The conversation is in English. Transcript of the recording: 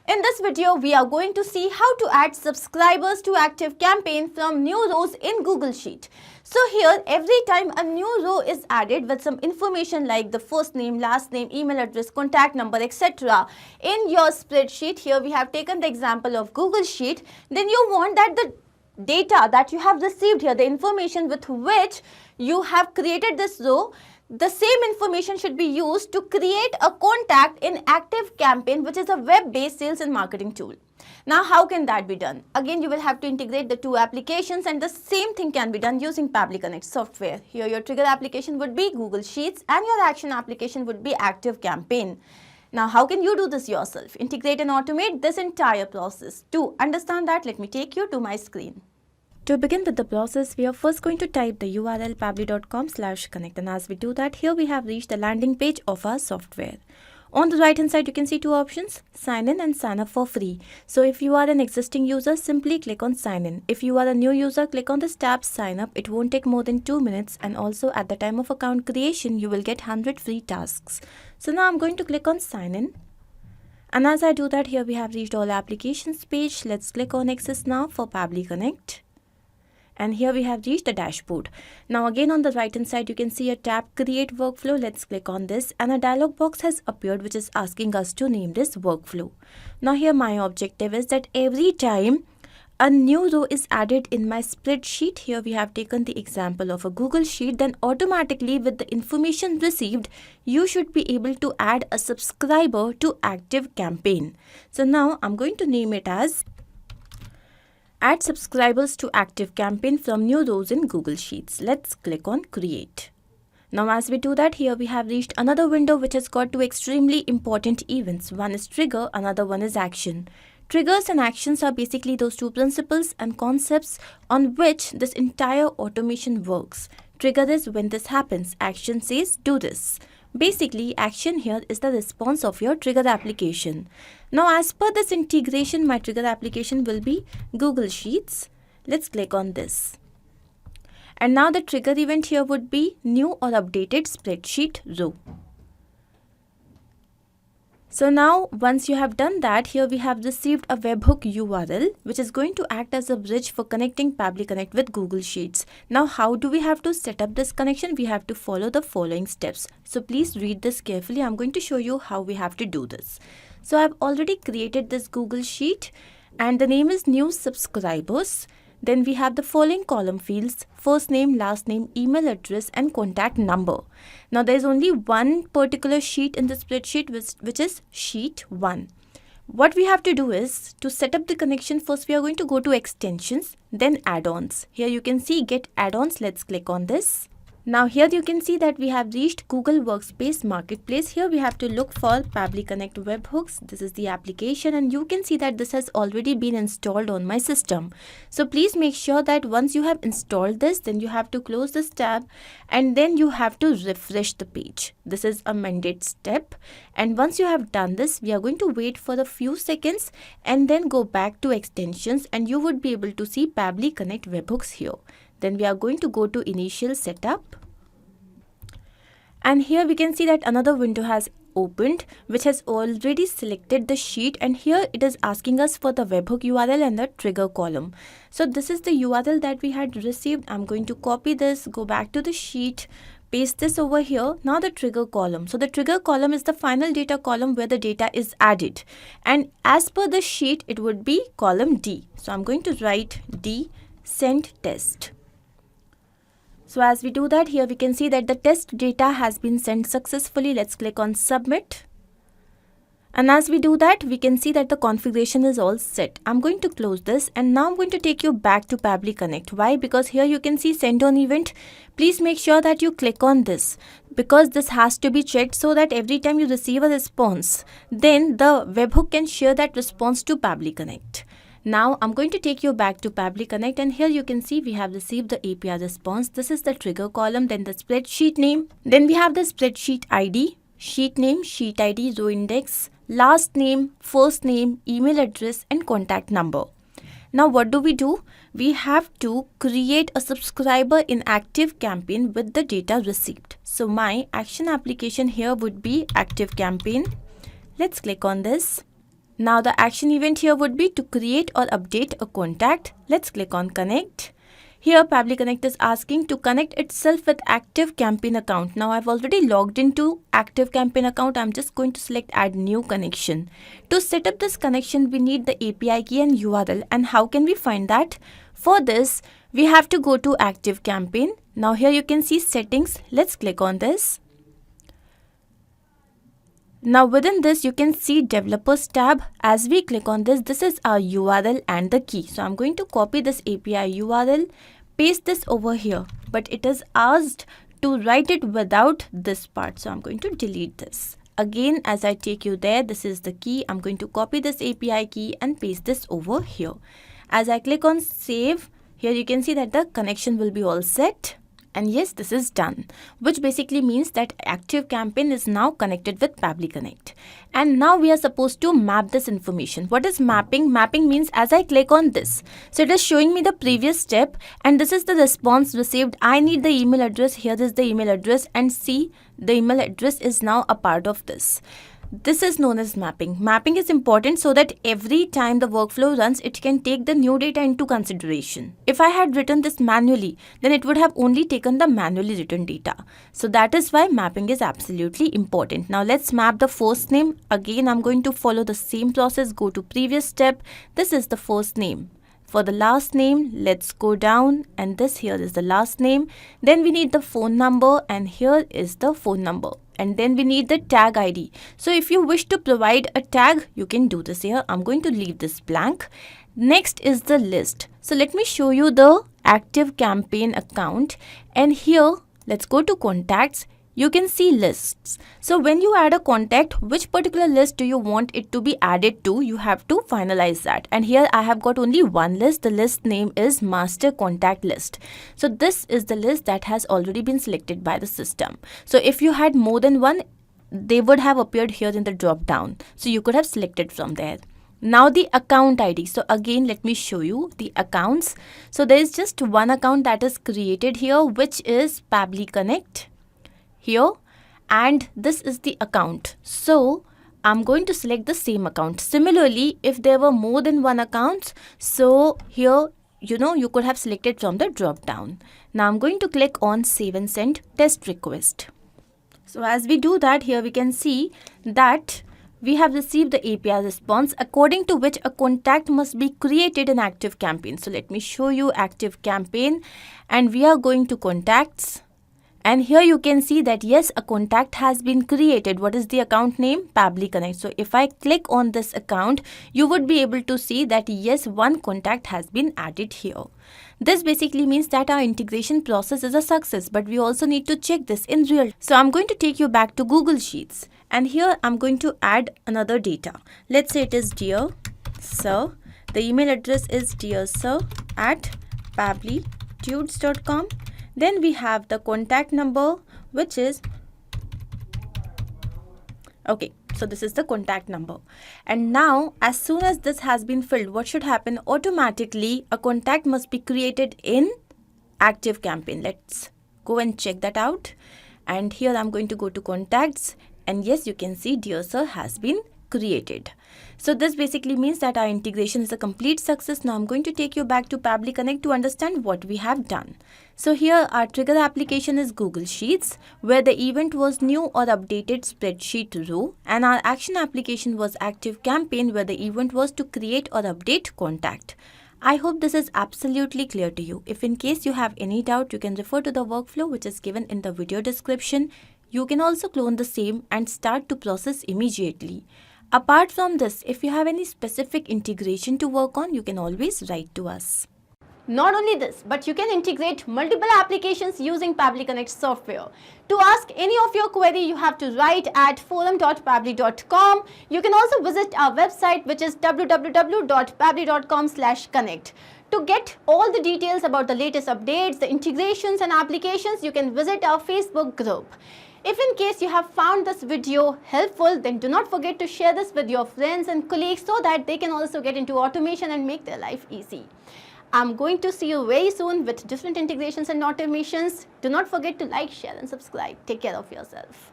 In this video, we are going to see how to add subscribers to ActiveCampaign from new rows in Google Sheet. So here, every time a new row is added with some information like the first name, last name, email address, contact number, etc. in your spreadsheet, here we have taken the example of Google Sheet, then you want that the data that you have received here, the information with which you have created this row, the same information should be used to create a contact in ActiveCampaign, which is a web-based sales and marketing tool. Now, how can that be done? Again, you will have to integrate the two applications, and the same thing can be done using Pabbly Connect software. Here, your trigger application would be Google Sheets and your action application would be ActiveCampaign. Now, how can you do this yourself? Integrate and automate this entire process. To understand that, let me take you to my screen. To begin with the process, we are first going to type the URL pabbly.com/connect, and as we do that, here we have reached the landing page of our software. On the right hand side, you can see two options, sign in and sign up for free. So if you are an existing user, simply click on sign in. If you are a new user, click on this tab sign up. It won't take more than 2 minutes, and also at the time of account creation, you will get 100 free tasks. So now I'm going to click on sign in. And as I do that, here we have reached all applications page. Let's click on access now for Pabbly Connect. And here we have reached the dashboard. Now again on the right hand side, you can see a tab create workflow. Let's click on this and a dialog box has appeared which is asking us to name this workflow. Now here my objective is that every time a new row is added in my spreadsheet, here we have taken the example of a Google Sheet, then automatically with the information received, you should be able to add a subscriber to ActiveCampaign. So now I'm going to name it as Add subscribers to ActiveCampaign from new rows in Google Sheets. Let's click on create. Now as we do that, here we have reached another window which has got two extremely important events. One is trigger, another one is action. Triggers and actions are basically those two principles and concepts on which this entire automation works. Trigger is when this happens. Action says do this. Basically, action here is the response of your trigger application. Now, as per this integration, my trigger application will be Google Sheets. Let's click on this. And now the trigger event here would be new or updated spreadsheet row. So now, once you have done that, here we have received a webhook URL, which is going to act as a bridge for connecting Pabbly Connect with Google Sheets. Now, how do we have to set up this connection? We have to follow the following steps. So please read this carefully. I'm going to show you how we have to do this. So I've already created this Google Sheet and the name is new subscribers. Then we have the following column fields, first name, last name, email address and contact number. Now there is only one particular sheet in the spreadsheet which is sheet 1. What we have to do is to set up the connection, first we are going to go to extensions, then add-ons. Here you can see get add-ons. Let's click on this. Now here you can see that we have reached Google Workspace Marketplace. Here we have to look for Pabbly Connect webhooks. This is the application and you can see that this has already been installed on my system. So please make sure that once you have installed this, then you have to close this tab and then you have to refresh the page. This is a mandate step. And once you have done this, we are going to wait for a few seconds and then go back to extensions and you would be able to see Pabbly Connect webhooks here. Then we are going to go to initial setup. And here we can see that another window has opened which has already selected the sheet and here it is asking us for the webhook URL and the trigger column. So this is the URL that we had received. I'm going to copy this, go back to the sheet, paste this over here. Now the trigger column. So the trigger column is the final data column where the data is added. And as per the sheet, it would be column D. So I'm going to write D send test. So as we do that, here we can see that the test data has been sent successfully. Let's click on submit. And as we do that, we can see that the configuration is all set. I'm going to close this and now I'm going to take you back to Pabbly Connect. Why? Because here you can see send on event. Please make sure that you click on this because this has to be checked so that every time you receive a response, then the webhook can share that response to Pabbly Connect. Now I'm going to take you back to Pabbly Connect and here you can see we have received the API response. This is the trigger column, then the spreadsheet name. Then we have the spreadsheet ID, sheet name, sheet ID, row index, last name, first name, email address and contact number. Now what do? We have to create a subscriber in ActiveCampaign with the data received. So my action application here would be ActiveCampaign. Let's click on this. Now the action event here would be to create or update a contact. Let's click on connect. Here Pabbly Connect is asking to connect itself with ActiveCampaign account. Now I've already logged into ActiveCampaign account. I'm just going to select add new connection. To set up this connection, we need the API key and URL. And how can we find that? For this, we have to go to ActiveCampaign. Now here you can see settings. Let's click on this. Now within this you can see developers tab. As we click on this, this is our URL and the key. So I'm going to copy this API URL, paste this over here, but it is asked to write it without this part. So I'm going to delete this. Again, as I take you there, this is the key. I'm going to copy this API key and paste this over here. As I click on save, here you can see that the connection will be all set. And yes, this is done, which basically means that ActiveCampaign is now connected with Pabbly Connect. And now we are supposed to map this information. What is mapping? Mapping means as I click on this, so it is showing me the previous step and this is the response received. I need the email address. Here is the email address and see the email address is now a part of this. This is known as mapping. Mapping is important so that every time the workflow runs, it can take the new data into consideration. If I had written this manually, then it would have only taken the manually written data. So that is why mapping is absolutely important. Now let's map the first name. Again, I'm going to follow the same process. Go to previous step. This is the first name. For the last name, let's go down and this here is the last name. Then we need the phone number and here is the phone number. And then we need the tag ID. So if you wish to provide a tag, you can do this here. I'm going to leave this blank. Next is the list. So let me show you the ActiveCampaign account. And here, let's go to contacts. You can see lists. So when you add a contact, which particular list do you want it to be added to? You have to finalize that. And here I have got only one list. The list name is master contact list. So this is the list that has already been selected by the system. So if you had more than one, they would have appeared here in the drop down. So you could have selected from there. Now the account ID. So again, let me show you the accounts. So there is just one account that is created here, which is Pabbly Connect. Here, and this is the account. So I'm going to select the same account. Similarly, if there were more than one account, so here you could have selected from the drop down. Now I'm going to click on save and send test request. So as we do that, here we can see that we have received the API response according to which a contact must be created in ActiveCampaign. So let me show you ActiveCampaign and we are going to contacts. And here you can see that yes, a contact has been created. What is the account name? Pabbly Connect. So if I click on this account, you would be able to see that yes, one contact has been added here. This basically means that our integration process is a success, but we also need to check this in real. So I'm going to take you back to Google Sheets. And here I'm going to add another data. Let's say it is dear sir. The email address is dearsir@pabblytudes.com. Then we have the contact number, which is, okay, so this is the contact number. And now, as soon as this has been filled, what should happen? Automatically, a contact must be created in ActiveCampaign. Let's go and check that out. And here I'm going to go to contacts. And yes, you can see Dear Sir has been created. So this basically means that our integration is a complete success. Now I'm going to take you back to Pabbly Connect to understand what we have done. So here our trigger application is Google Sheets, where the event was new or updated spreadsheet row, and our action application was ActiveCampaign, where the event was to create or update contact. I hope this is absolutely clear to you. If in case you have any doubt, you can refer to the workflow which is given in the video description. You can also clone the same and start to process immediately. Apart from this, if you have any specific integration to work on, you can always write to us. Not only this, but you can integrate multiple applications using Pabbly Connect software. To ask any of your query, you have to write at forum.pabbly.com. You can also visit our website, which is www.pabbly.com/connect. To get all the details about the latest updates, the integrations and applications, you can visit our Facebook group. If in case you have found this video helpful, then do not forget to share this with your friends and colleagues so that they can also get into automation and make their life easy. I'm going to see you very soon with different integrations and automations. Do not forget to like, share and subscribe. Take care of yourself.